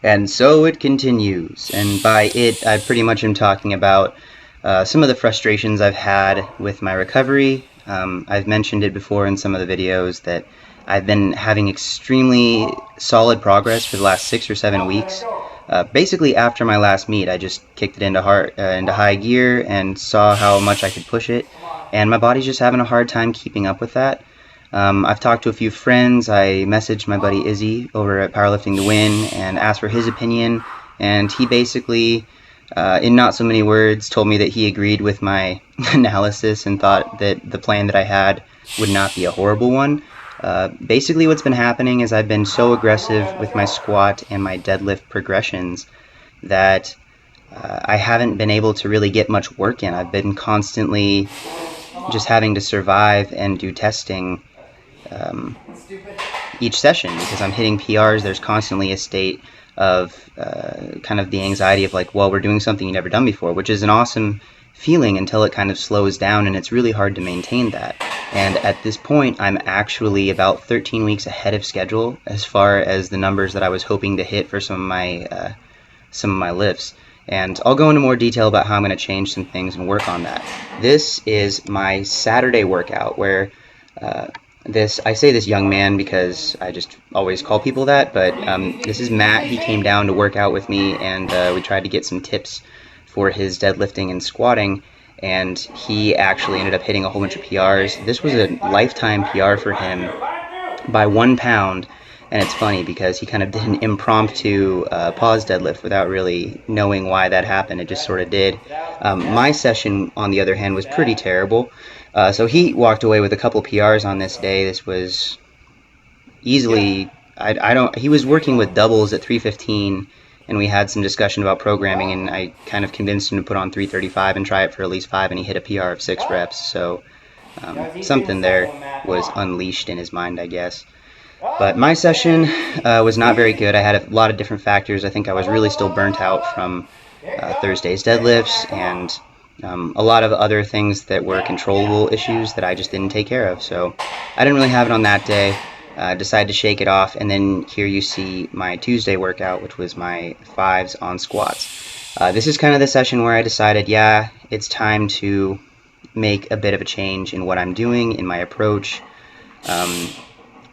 And so it continues. And by it, I pretty much am talking about some of the frustrations I've had with my recovery. I've mentioned it before in some of the videos that I've been having extremely solid progress for the last 6 or 7 weeks. Basically, after my last meet, I just kicked it into high gear and saw how much I could push it, and my body's just having a hard time keeping up with that. I've talked to a few friends. I messaged my buddy Izzy over at Powerlifting to Win and asked for his opinion, and he basically, in not so many words, told me that he agreed with my analysis and thought that the plan that I had would not be a horrible one. Basically, what's been happening is I've been so aggressive with my squat and my deadlift progressions that I haven't been able to really get much work in. I've been constantly just having to survive and do testing each session because I'm hitting PRs. There's constantly a state of kind of the anxiety of like, well, we're doing something you've never done before, which is an awesome feeling until it kind of slows down, and it's really hard to maintain that. And at this point, I'm actually about 13 weeks ahead of schedule as far as the numbers that I was hoping to hit for some of my lifts. And I'll go into more detail about how I'm going to change some things and work on that. This is my Saturday workout where I say this young man because I just always call people that, but this is Matt. He came down to work out with me, and we tried to get some tips for his deadlifting and squatting, and he actually ended up hitting a whole bunch of PRs. This was a lifetime PR for him by 1 pound, and it's funny because he kind of did an impromptu pause deadlift without really knowing why that happened. It just sort of did. My session, on the other hand, was pretty terrible. So he walked away with a couple PRs on this day. This was easily, he was working with doubles at 315, and we had some discussion about programming, and I kind of convinced him to put on 335 and try it for at least 5, and he hit a PR of 6 reps. So something there was unleashed in his mind, I guess. But my session was not very good. I had a lot of different factors. I think I was really still burnt out from Thursday's deadlifts and a lot of other things that were controllable issues that I just didn't take care of. So I didn't really have it on that day. Decided to shake it off, and then here you see my Tuesday workout, which was my 5s on squats. This is kind of the session where I decided, yeah, it's time to make a bit of a change in what I'm doing, in my approach.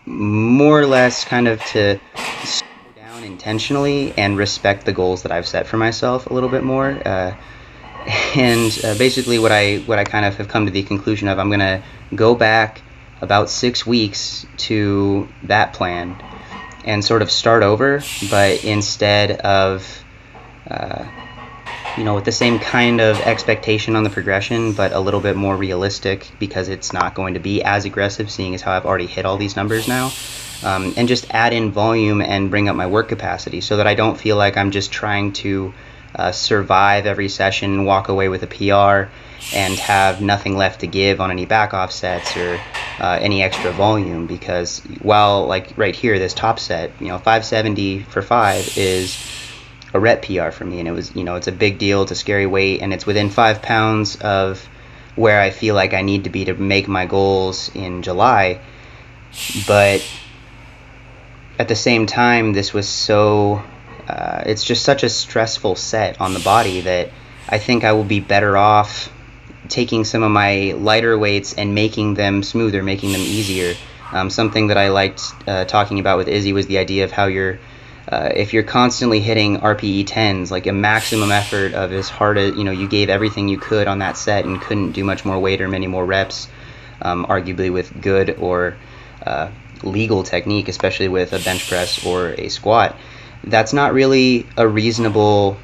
More or less kind of to slow down intentionally and respect the goals that I've set for myself a little bit more. Basically what I kind of have come to the conclusion of, I'm going to go back about 6 weeks to that plan and sort of start over, but instead of with the same kind of expectation on the progression, but a little bit more realistic, because it's not going to be as aggressive, seeing as how I've already hit all these numbers now, and just add in volume and bring up my work capacity so that I don't feel like I'm just trying to survive every session, walk away with a PR, and have nothing left to give on any back offsets or any extra volume. Because while, like right here, this top set, 570 for 5 is a rep PR for me, and it was, it's a big deal, it's a scary weight, and it's within 5 pounds of where I feel like I need to be to make my goals in July. But at the same time, this was so it's just such a stressful set on the body that I think I will be better off taking some of my lighter weights and making them smoother, making them easier. Something that I liked talking about with Izzy was the idea of how if you're constantly hitting RPE 10s, like a maximum effort of as hard as, you gave everything you could on that set and couldn't do much more weight or many more reps, arguably with good or legal technique, especially with a bench press or a squat, that's not really a reasonable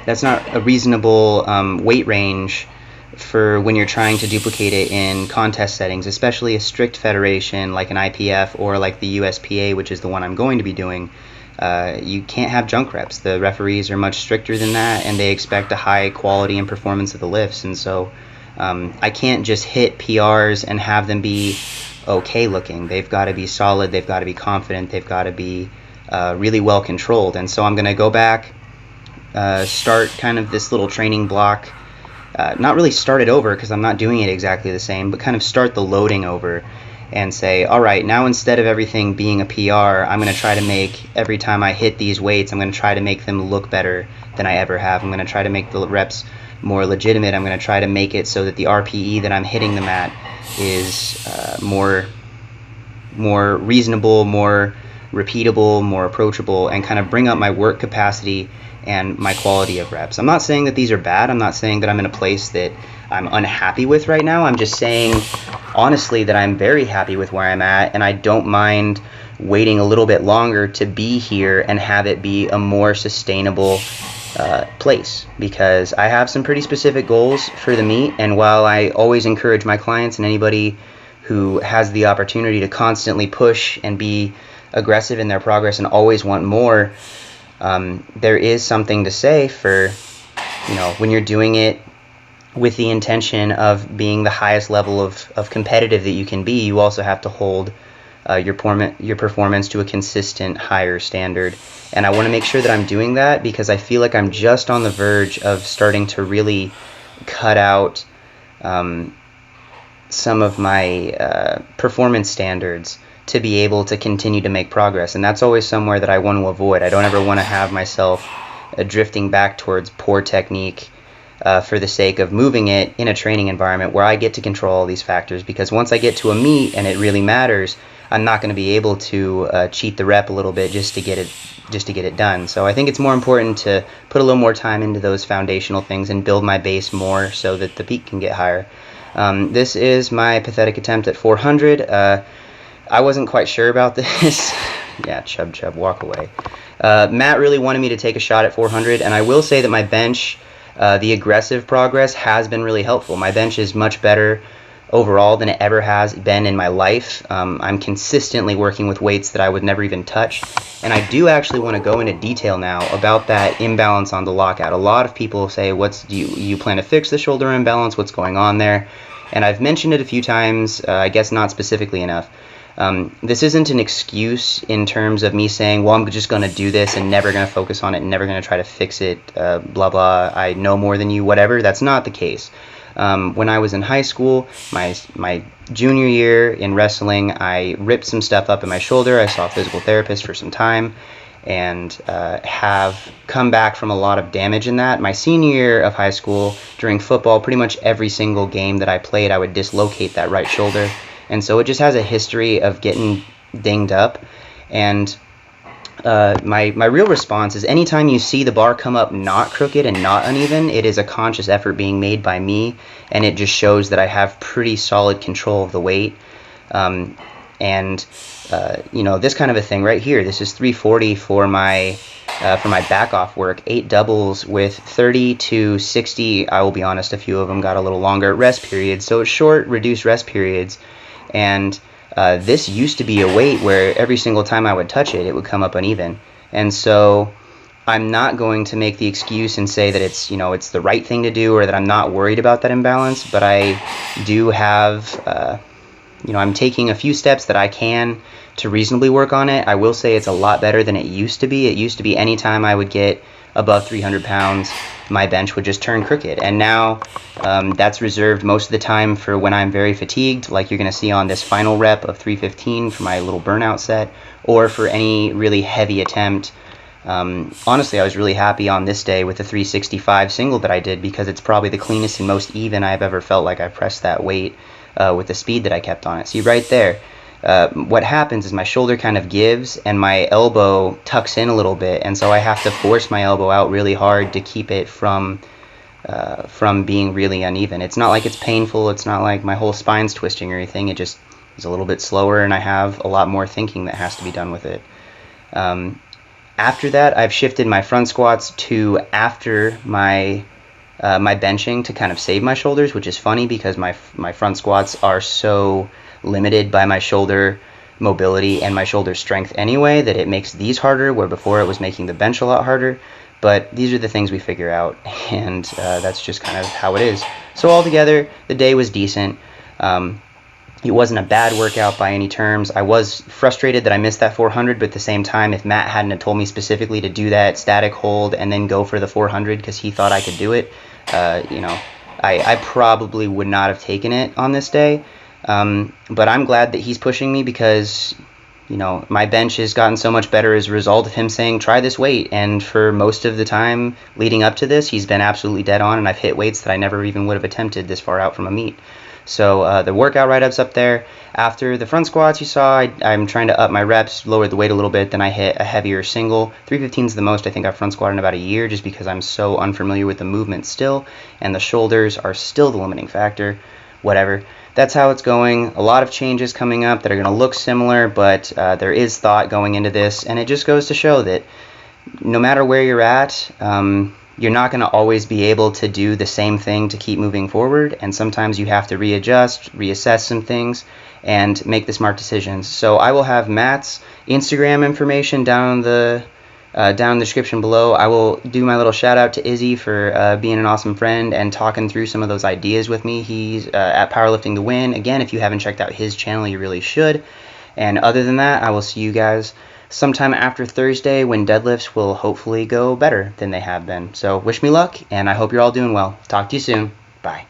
weight range for when you're trying to duplicate it in contest settings, especially a strict federation like an IPF or like the USPA, which is the one I'm going to be doing. You can't have junk reps. The referees are much stricter than that, and they expect a high quality and performance of the lifts. And so I can't just hit PRs and have them be okay looking. They've got to be solid, they've got to be confident, they've got to be really well controlled. And so I'm going to go back, start kind of this little training block, not really start it over because I'm not doing it exactly the same, but kind of start the loading over and say, all right, now instead of everything being a PR, I'm going to try to make every time I hit these weights, I'm going to try to make them look better than I ever have. I'm going to try to make the reps more legitimate. I'm going to try to make it so that the RPE that I'm hitting them at is more reasonable, more repeatable, more approachable, and kind of bring up my work capacity and my quality of reps. I'm not saying that these are bad. I'm not saying that I'm in a place that I'm unhappy with right now. I'm just saying, honestly, that I'm very happy with where I'm at, and I don't mind waiting a little bit longer to be here and have it be a more sustainable place, because I have some pretty specific goals for the meet. And while I always encourage my clients and anybody who has the opportunity to constantly push and be aggressive in their progress and always want more, there is something to say for, when you're doing it with the intention of being the highest level of competitive that you can be, you also have to hold your performance to a consistent higher standard. And I want to make sure that I'm doing that, because I feel like I'm just on the verge of starting to really cut out some of my performance standards to be able to continue to make progress. And that's always somewhere that I want to avoid. I don't ever want to have myself drifting back towards poor technique for the sake of moving it in a training environment where I get to control all these factors, because once I get to a meet and it really matters, I'm not going to be able to cheat the rep a little bit just to get it done. So I think it's more important to put a little more time into those foundational things and build my base more so that the peak can get higher. This is my pathetic attempt at 400. I wasn't quite sure about this. Yeah, chub, walk away. Matt really wanted me to take a shot at 400, and I will say that my bench, the aggressive progress has been really helpful. My bench is much better overall than it ever has been in my life. I'm consistently working with weights that I would never even touch, and I do actually want to go into detail now about that imbalance on the lockout. A lot of people say, do you plan to fix the shoulder imbalance? What's going on there? And I've mentioned it a few times, I guess not specifically enough. This isn't an excuse in terms of me saying, well, I'm just going to do this and never going to focus on it and never going to try to fix it, blah, blah, I know more than you, whatever. That's not the case. When I was in high school, my junior year in wrestling, I ripped some stuff up in my shoulder. I saw a physical therapist for some time and have come back from a lot of damage in that. My senior year of high school, during football, pretty much every single game that I played, I would dislocate that right shoulder. And so it just has a history of getting dinged up. And my real response is, anytime you see the bar come up not crooked and not uneven, it is a conscious effort being made by me, and it just shows that I have pretty solid control of the weight. This kind of a thing right here, this is 340 for my back off work, 8 doubles with 30 to 60, I will be honest, a few of them got a little longer rest periods, so it's short, reduced rest periods. And this used to be a weight where every single time I would touch it, it would come up uneven. And so I'm not going to make the excuse and say that it's the right thing to do, or that I'm not worried about that imbalance. But I do have, I'm taking a few steps that I can to reasonably work on it. I will say it's a lot better than it used to be. It used to be anytime I would get above 300 pounds, my bench would just turn crooked. And now that's reserved most of the time for when I'm very fatigued, like you're going to see on this final rep of 315 for my little burnout set, or for any really heavy attempt. Honestly, I was really happy on this day with the 365 single that I did, because it's probably the cleanest and most even I've ever felt like I pressed that weight with the speed that I kept on it. See right there, what happens is my shoulder kind of gives and my elbow tucks in a little bit, and so I have to force my elbow out really hard to keep it from being really uneven. It's not like it's painful, it's not like my whole spine's twisting or anything, it just is a little bit slower, and I have a lot more thinking that has to be done with it. After that, I've shifted my front squats to after my benching to kind of save my shoulders, which is funny because my front squats are so limited by my shoulder mobility and my shoulder strength anyway that it makes these harder, where before it was making the bench a lot harder. But these are the things we figure out, and that's just kind of how it is. So altogether, the day was decent. It wasn't a bad workout by any terms. I was frustrated that I missed that 400, but at the same time, if Matt hadn't have told me specifically to do that static hold and then go for the 400 because he thought I could do it, I probably would not have taken it on this day. But I'm glad that he's pushing me because, you know, my bench has gotten so much better as a result of him saying, try this weight. And for most of the time leading up to this, he's been absolutely dead on, and I've hit weights that I never even would have attempted this far out from a meet. So the workout write-up's up there. After the front squats you saw, I'm trying to up my reps, lower the weight a little bit, then I hit a heavier single. 315 is the most I think I've front squatted in about a year, just because I'm so unfamiliar with the movement still, and the shoulders are still the limiting factor. Whatever. That's how it's going. A lot of changes coming up that are going to look similar, but there is thought going into this, and it just goes to show that no matter where you're at, you're not going to always be able to do the same thing to keep moving forward, and sometimes you have to readjust, reassess some things, and make the smart decisions. So I will have Matt's Instagram information down the description below. I will do my little shout out to Izzy for being an awesome friend and talking through some of those ideas with me. He's at Powerlifting to Win. Again, if you haven't checked out his channel, you really should. And other than that, I will see you guys sometime after Thursday when deadlifts will hopefully go better than they have been. So wish me luck, and I hope you're all doing well. Talk to you soon. Bye.